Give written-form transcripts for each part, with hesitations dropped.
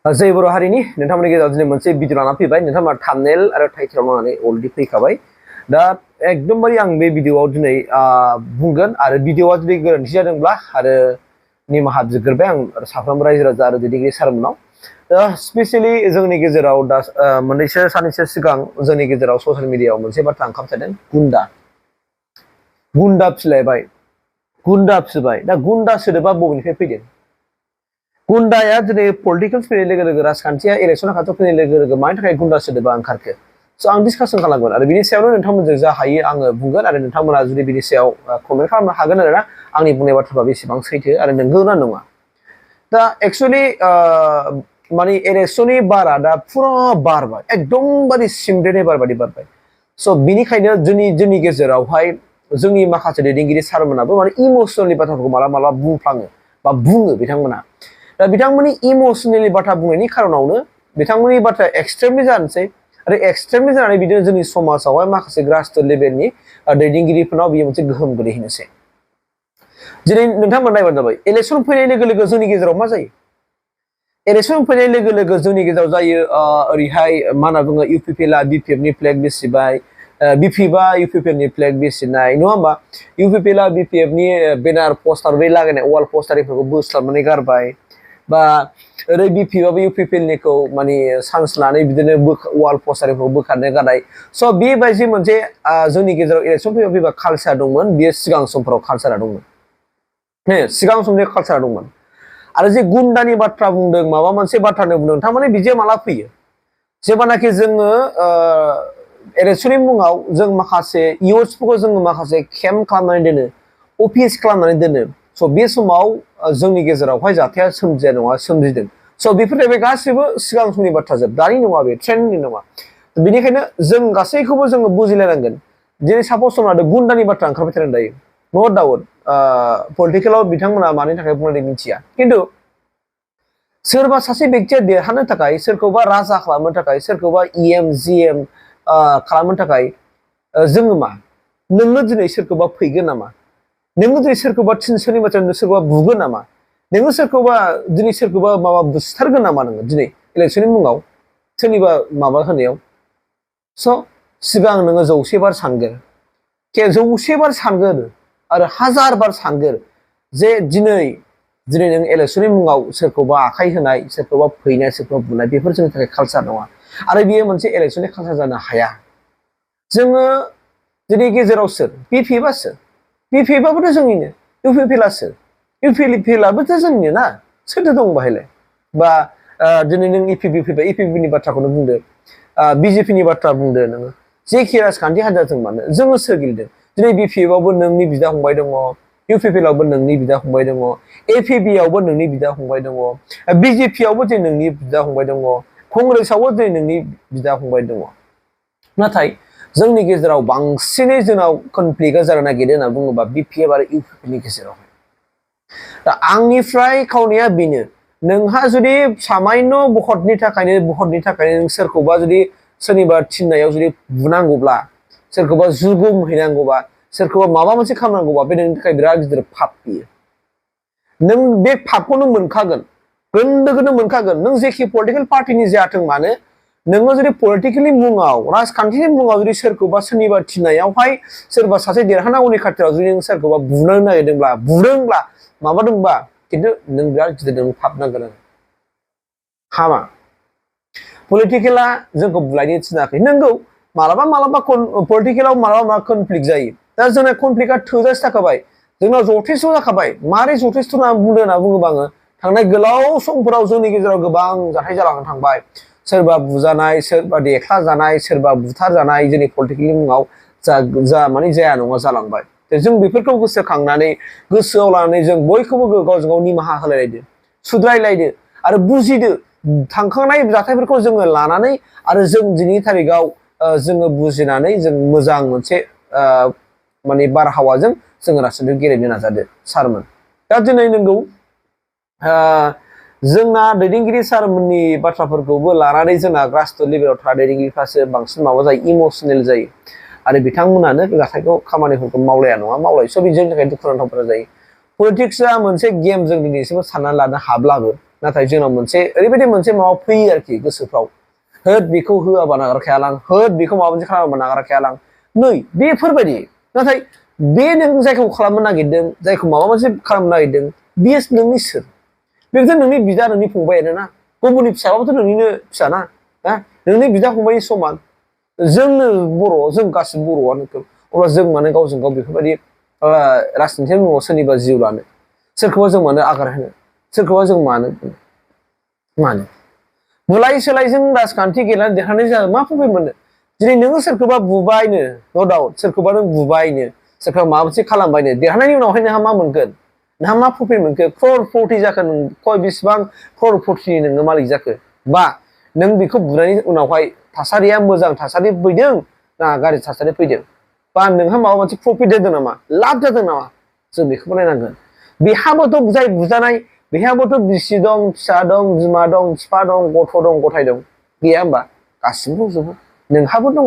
जय बर' हारिनि नोंथांमोननि गेजेराव दिनै मोनसे भिडिअ लाना फैबाय। नोंथांमोना थाम्बनेल आरो टाइटेलाव नायनानै अलरेडि फैखाबाय। दा एकदमबारे आं बे भिडिअआव दिनै बुंगोन आरो भिडिअआ जुदि गोरोन्थि जादोंब्ला आरो निमाहा बिग्रोबाय आं साफ्रोमबो रायजो राजा आरो दैदेनगिरि सारमोननाव। स्पेसियेलि जोंनि गेजेराव दा मोननैसो साननैसो सिगां जोंनि गेजेराव ससियेल मिडियाआव मोनसे बाथ्रा ओंखारसारदों, गुन्दा फिलायबाय, गुन्दा फिबाय। दा गुन्दा सोदोबा बबेनिफ्राय फैदों? गुन्दाया दिनै पलिटिकेल फैनाय लोगो लोगो राजखान्थिया इलेक्सन खाथियाव फैनाय लोगो लोगो मानि थाखाय गुन्दा सोदोबा ओंखारखो? स' आं डिसकासन खालामगोन आरो बिनि सायावनो नोंथांमोनजों जा हायो आङो बुंगोन आरो नोंथांमोना जुदि बिनि सायाव कमेन्ट खालामनो हागोन आरोना आंनि बुंनाय बाथ्राफ्रा बेसेबां सैथो आरो नंगौ ना नङा। दा एक्सुवेलि माने इलेक्सननि बारा दा फुरा बारबाय, एकदमबारे सिमब्रेनाय बार बायदि बारबाय। स' बिनिखायनो जोंनि गेजेरावहाय जोंनि माखासे दैदेनगिरि सारमोनाबो माने इमसनेलनि बाथ्राफोरखौ मालाबा बुंफ्लाङो बा बुङो बिथांमोना। दा बिथांमोननि इमसनेलनि बाथ्रा बुंनायनि खारनावनो बिथांमोननि बाथ्राया एक्सट्रिमलि जानोसै आरो एक्सट्रिमलि जानानै बिदिनो जोंनि समाजावहाय माखासे ग्रासरुट लेभेलनि दैदेनगिरिफोरनाव बियो मोनसे गोहोम गोलैहोनोसै। दिनै नोंथांमोन नायबानो जाबाय, इलेक्सन फैनाय लोगो लोगो जोंनि गेजेराव मा जायो? इलेक्सन फैनाय लोगो लोगो जोंनि गेजेराव जायो ओरैहाय मा होनना बुङो, इउपिपिएलआ बिपिएफनि फ्लेग बेसिबाय, बिपिएफआ इउपिपिएलनि फ्लेग बेसिनाय, नङा होमबा? इउपिपिएलआ बिपिएफनि बेनार पस्टार बै लागायनाय वाल पस्टारफोरखौ बोस्लाबनानै गारबाय, बा ओरै बिपिएफआबो इउपिपिएलनिखौ माने चान्स लानानै बिदिनो वाल पस्टारफोरखौ बोखारनो गारनाय। स' बेबायदि मोनसे जोंनि गेजेराव इलेक्सन फैबा कालसार दंमोन, बेयो सिगां समफोराव कालसारा दंमोन। सिगां समनि कालसारा दंमोन। आरो जे गुन्दानि बाथ्रा बुंदों, माबा मोनसे बाथ्रानो बुंदों, थारमाने बिदिया माला फैयो? जेब्लानाखि जोङो इलेक्सननि मुङाव जों माखासे इयुथ्सफोरखौ जोङो माखासे केम्प खालामनानै दोनो, अफिस खालामनानै दोनो। स' बे समाव जोंनि गेजेरावहाय जाथाया सोमजिया नङा, सोमजिदों। स' बेफोर बे गासैबो सिगां समनि बाथ्राजोब, दानि नङा, बे ट्रेन्डनि नङा। बेनिखायनो जों गासैखौबो जोङो बुजिलायनांगोन। दिनै सापज हमना गुन्दानि बाथ्रा ओंखारबाय थादों दायो, नो डाउट पलिटिकेलाव बिथांमोना मानि थाखाय बुंनाय मिथिया, खिन्थु सोरबा सासे बेक्तिया देरहानो थाखाय, सोरखौबा राजा खालामनो थाखाय, सोरखौबा इएम जिएम खालामनो थाखाय जोङो मा, नोंनो दिनै सोरखौबा फैगोन नामा? नोङो दिनै सोरखौबा सोरनिबा सोरखौबा बुगोन नामा? नोङो सोरखौबा दिनै सोरखौबा माबा बुथारगोन नामा नोङो दिनै इलेक्सननि मुङाव सोरनिबा माबा होनायाव? स' सिगां नोङो 100 बार सानगोन, 100 बार सानगोन आरो 1000 बार सानगोन जे दिनै नों इलेक्सननि मुङाव सोरखौबा आखाइ होनाय, सोरखौबा फैनाय, सोरखौबा बुनाय, बेफोर जोंनि थाखाय कालसार नङा आरो बेयो मोनसे इलेक्सननि कालसार जानो हाया। जोङो दिनै गेजेराव सोर? बिपिएफआ सोर? बिपिएफआबोथ' जोंनिनो, इउपिपिएलआ सोर? इउपिपिएलआबोथ' जोंनिनो ना, सोरथो दं बाहायलाय? बा दिनै नों इपिपि फैबाय, इपिपिनि बाथ्राखौनो बुंदो, बिजेपिनि बाथ्रा बुंदो, नोङो जेखि राजखान्थि हान्जाजों मानो जोङो सोर गेलेदों? दिनै बिपिएफआवबो नोंनि बिदा फंबाय दङ, इउपिपिएलआवबो नोंनि बिदा फंबाय दङ, एपिबिआवबो नोंनि बिदा फंबाय दङ, बिजेपिआवबो दिनै नोंनि बिदा फंबाय दङ, कंग्रेसआवबो दिनै नोंनि बिदा फंबाय दङ। नाथाय जोंनि गेजेराव बांसिनै जोंनाव कनफ्लिक्टआ जानो नागिरो होनना बुङोबा बिपिएफ आरो इउपिपिनि गेजेराव। दा आंनिफ्राय खावनाया बेनो, नोंहा जुदि सामान्य भटनि थाखायनो नों सोरखौबा जुदि सोरनिबा थिननायाव जुदि बुनांगौब्ला, सोरखौबा जुगुम हैनांगौबा, सोरखौबा माबा मोनसे खालामनांगौबा, बे नोंनि थाखाय बिराद गिदिर पाप बियो। नों बे पापखौ नों मोनखागोन, गोन्दोखौनो मोनखागोन, नों जेखि पलिटिकेल पार्टिनि जायाथों मानो। नोङो जुदि पलिटिकेलनि मुङाव, राजखान्थिनि मुङाव जुदि सोरखौबा सोरनिबा थिननायावहाय सोरबा सासे देरहानांगौनि खाथियाव जुदि नों सोरखौबा बुनो नागिरदोंब्ला, बुदोंब्ला, माबादोंबा, खिन्थु नों बिराद गिदिर नों पाप नांगोन आरो हामा। पलिटिकेला जोंखौ बुलायनो थिनाखै, नंगौ मालाबा पलिटिकेलाव मालाबा कनफ्लिक्ट जायो। दा जोंना कनफ्लिक्टआ थोजासे जाखाबाय, जोंनाव जथेस्थ' जाखाबाय। मारै जथेस्थ' होनना बुङोबा आङो थांनाय गोलाव समफोराव जोंनि गेजेराव गोबां जाथाय जालांनो थांबाय। सोरबा बुजानाय, सोरबा देख्ला जानाय, सोरबा बुथार जानाय, जोंनि पलिटिकेलनि मुङाव माने जाया नङा जालांबाय। जों बेफोरखौ गोसोखांनानै, गोसोआव लानानै जों बयखौबो गावजों गाव निमाहा होलायलायदो, सुद्रायलायदो आरो बुजिदो। थांखांनाय जाथायफोरखौ जोङो लानानै आरो जों दिनैनि थारिखआव जोङो बुजिनानै जों मोजां मोनसे माने बारहावाजों जोङो रासिनखौ गेलेनो नाजादो सारमोन। दा दिनै नंगौ जोंना दैदेनगिरि सारमोननि बाथ्राफोरखौबो लानानै जोंना ग्रासरुट लेभेलाव थानाय दैदेनगिरिफ्रासो बांसिन माबा जायो, इमसनेल जायो आरो बिथांमोनानो जाथायखौ खामानिफोरखौ मावलाया नङा मावलायो। स' बिदिनि थाखाय दुखुनांथावफोरा जायो। पलिटिक्सआ मोनसे गेम जों दिनैसिमबो साननानै लानो हाब्लाबो, नाथाय जोंनाव मोनसे ओरैबायदि मोनसे माबा फैयो आरोखि गोसोफ्राव होद बेखौ होआबा नागारखाया लां होद बेखौ माबा मोनसे खालामाबा नागारखाया लां नै बेफोरबायदि नाथाय बे नों जायखौ खालामनो नागिरदों जायखौ माबा मोनसे खालामनो नागिरदों बेयो नोंनि सोर बेथ' नोंनि बिदा नोंनि फंबायानो ना गुबुननि फिसाबाबोथ' नोंनिनो फिसा ना नोंनि बिदा फंबायनि समान जोंनो बर' जों गासिबो बर'आनो अब्ला जों मानो गावजों गाव बेफोरबायदि राजनिथिनि मुङाव सोरनिबा जिउ लानो सोरखौबा जों मानो आगार होनो सोरखौबा जों मानो बुलाय सोलायजों राजखान्थि गेलेनानै देरहानाय जागोन मा प्रब्लेम मोनो दिनै नोङो सोरखौबा बुबायनो न' डाउट सोरखौबा नों बुबायनो सोरखौबा माबा मोनसे खालामबायनो देरहानायनि उनावहाय नोंहा मा मोनगोन नोंहा मा प्रफिट मोनखो क्ररपति जाखो नों खय बेसेबां क्ररपतिनि नोङो मालिक जाखो बा नों बेखौ बुनायनि उनावहाय थासारिया मोजां थासारि फैदों ना गाज्रि थासारि फैदों बा नोंहा माबा मोनसे प्रफिट जादों नामा लाब जादों नामा जों बेखौबो नायनांगोन बेहाबोथ' जाय बुजानाय बेहाबोथ' बिसि दं फिसा दं बिमा दं बिफा दं गथ' दं गथाय दं गैया होमबा गासिबो दंजोबो नोंहाबो दङ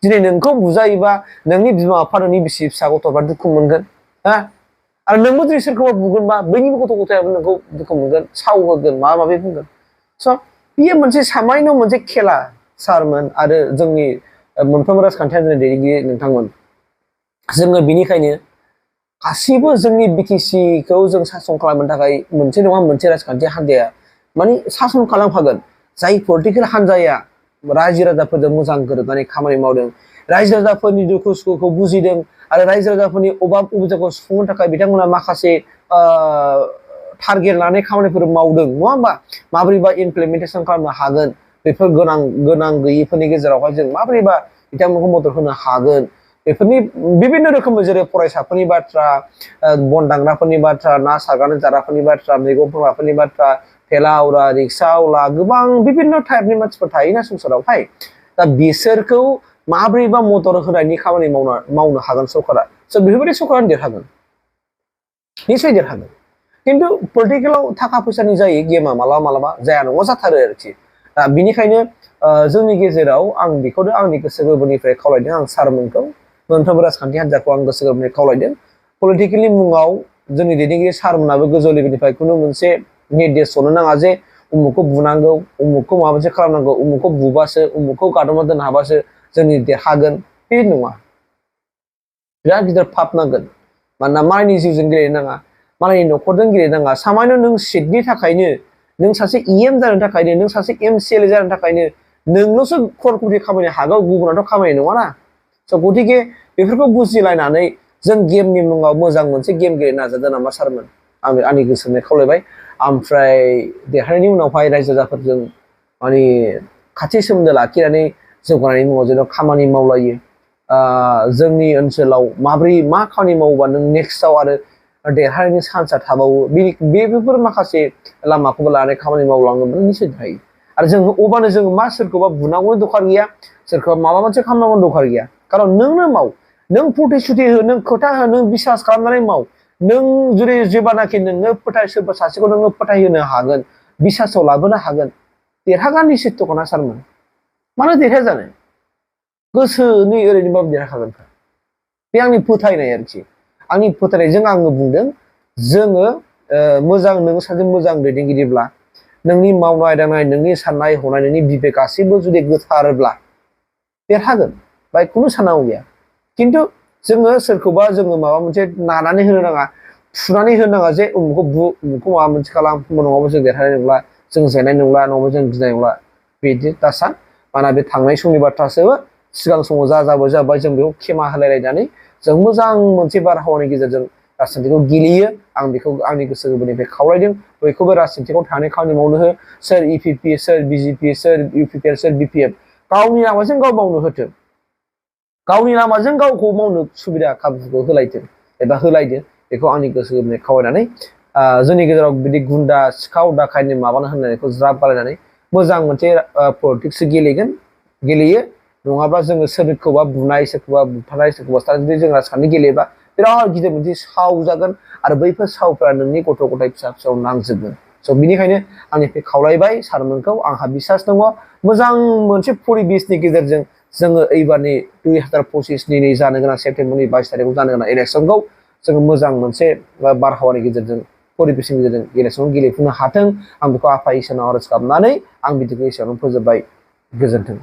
दिनै नोंखौ बुजायोबा नोंनि बिमा बिफा नोंनि बिसि फिसा गथ'फ्रा दुखु मोनगोन आरो नोंबो जुदि सोरखौबा बुगोनबा बैनिबो गथ' गथायाबो नोंखौ दुखु मोनगोन साव होगोन माबा माबि बुंगोन स' बेयो मोनसे सामान्य मोनसे खेला सारमोन आरो जोंनि मोनफ्रोमबो राजखान्थियारि दैदेनगिरि नोंथांमोन जोङो बेनिखायनो गासिबो जोंनि बिटिसिखौ जों सासन खालामनो थाखाय मोनसे नङा मोनसे राजखान्थि हान्जाया माने सासन खालामखागोन जाय पलिटिकेल हान्जाया रायजो राजाफोरजों मोजां गोरोबनानै खामानि मावदों रायजो राजाफोरनि दुखु सुखुखौ बुजिदों आरो रायजो राजाफोरनि अभाब उबिदाखौ सुफुंनो थाखाय बिथांमोना माखासे टारगेट लानाय खामानिफोर मावदों नङा होमबा माबोरैबा इमप्लिमेन्टेसन खालामनो हागोन बेफोर गोनां गैयिफोरनि गेजेरावहाय जों माबोरैबा बिथांमोनखौ मदद होनो हागोन बेफोरनि बिभिन्न रोखोमै जेरै फरायसाफोरनि बाथ्रा बन दांग्राफोरनि बाथ्रा ना सारगानो जाग्राफोरनि बाथ्रा मैगं फानग्राफोरनि बाथ्रा थेला आवला रिक्सा आवला गोबां बिभिन्न टाइपनि मानसिफोर थायोना संसारावहाय दा बिसोरखौ माबोरैबा मदद होनायनि खामानि मावनो हागोन सरकारा स' बेफोरबायदि सरकारानो देरहागोन निसय देरहागोन खिन्थु पलिटिकेलाव थाखा फैसानि जायो गेमा मालाबा जाया नङा जाथारो आरोखि दा बिनिखायनो जोंनि गेजेराव आं बेखौनो आंनि गोसो गोरबोनिफ्राय खावलायदों आं सारमोनखौ मोनफ्रोमबो राजखान्थि हान्जाखौ आं गोसो गोरबोनिफ्राय खावलायदों पलिटिकेलनि मुङाव जोंनि दैदेनगिरि सारमोनाबो गोजौ लेभेलनिफ्राय खुनु मोनसे निर्देश हरनो नाङा जे उमुखखौ बुनांगौ उमुखखौ माबा मोनसे खालामनांगौ उमुखखौ बुबासो उमुखखौ गादबना दोननो हाबासो जोंनि देरहागोन बे नङा बिराद गिदिर फाप नांगोन मानोना मालायनि जिउजों गेलेनो नाङा मालायनि न'खरजों गेलेनो नाङा सामान्य नों सिटनि थाखायनो नों सासे EM जानो थाखायनो नों सासे MCLA जानो थाखायनो नोंल'सो क्ररपति खामायनो हागौ गुबुनाथ' खामायनाय नङाना स' गतिके बेफोरखौ बुजिलायनानै जों गेमनि मुङाव मोजां मोनसे गेम गेलेनो नाजादों नामा सारमोन आंनि गोसोनिफ्राय खावलायबाय ओमफ्राय देरहानायनि उनावहाय रायजो राजाफोरजों माने खाथि सोमोन्दो लाखिनानै जौगानायनि मुङाव जेन' खामानि मावलायो जोंनि ओनसोलाव माबोरै मा खामानि मावोबा नों नेक्स्टआव आरो देरहानायनि चान्सआ थाबावो बेफोर माखासे लामाखौबो लानानै खामानि मावलाङोब्ला निसय थायो आरो जों अबानो जों मा सोरखौबा बुनांगौनि दरखार गैया सोरखौबा माबा मोनसे खालामनांगौनि दरखार गैया खारन नोंनो माव नों प्रतिश्रुति हो नों खोथा हो नों बिसास खालामनानै माव नों जुदि जेब्लानाखि नोङो सोरबा सासेखौ नोङो फोथायहोनो हागोन बिसासाव लाबोनो हागोन देरहागोन निश्चितखा सारमोन मानो देरहाया जानो गोसोनि ओरैनोबाबो देरहाखागोन बे आंनि फोथायनाय आरोखि आंनि फोथायनायजों आङो बुंदों जोङो मोजां नोङो सासे मोजां दैदेनगिरिब्ला नोंनि मावनाय दांनाय नोंनि साननाय हनाय नोंनि बिबेक गासैबो जुदि गोथारब्ला देरहागोन बाय खुनु साननांगौ गैया खिन्थु जोङो सोरखौबा जोङो माबा मोनसे नानानै होनो नाङा थुनानै होनो नाङा जे उमुखौ माबा मोनसे खालाम नङाबा जों देरहानाय नंला जों जेननाय नंला नङाबा जों गिनाय नंला बिदि दासान माना बे थांनाय समनि बाथ्रासो सिगां समाव जाबाय जों बेखौ खेमा होलायलायनानै जों मोजां मोनसे बारहावानि गेजेरजों राजनितिखौ गेलेयो आं बेखौ आंनि गोसो गोरबोनिफ्राय खावलायदों बयखौबो राजनितिखौ थानानै खामानि मावनो हो सोर EPP सोर BJP सोर UPPL सोर BPF गावनि लामाजों गाव मावनो होथों गावनि लामाजों गावखौ मावनो सुबिदा खाबुखौ होलायथों एबा होलायदो बेखौ आंनि गोसो गोरबोनिफ्राय खावलायनानै जोंनि गेजेराव बिदि गुन्दा सिखाव दाखायनि माबानो होननायखौ ज्राब बालायनानै मोजां मोनसे पलिटिक्स गेलेयो नङाब्ला जोङो सोरखौबा बुनाय सोरखौबा बुथारनाय सोरखौबा जुदि जों राजखान्थि गेलेबा बिराद गिदिर मोनसे साव जागोन आरो बैफोर सावफोरा नोंनि गथ' गथाय फिसा फिसौ नांजोबगोन स' बिनिखायनो आंनिफ्राय खावलायबाय सारमोनखौ आंहा बिसास दङ मोजां मोनसे परिबेसनि गेजेरजों जोङो एबारनि 2025नि जानो गोनां सेप्तेम्बरनि 22 तारिखआव जानो गोनां इलेक्सनखौ जोङो मोजां मोनसे बारहावानि गेजेरजों परिबेसनि गेजेरजों इलेक्सन गेलेफुंनो हाथों आं बेखौ आफा इसोरनाव आर'ज गाबनानै आं बिदिखौ एसेयावनो फोजोबबाय गोजोन्थों।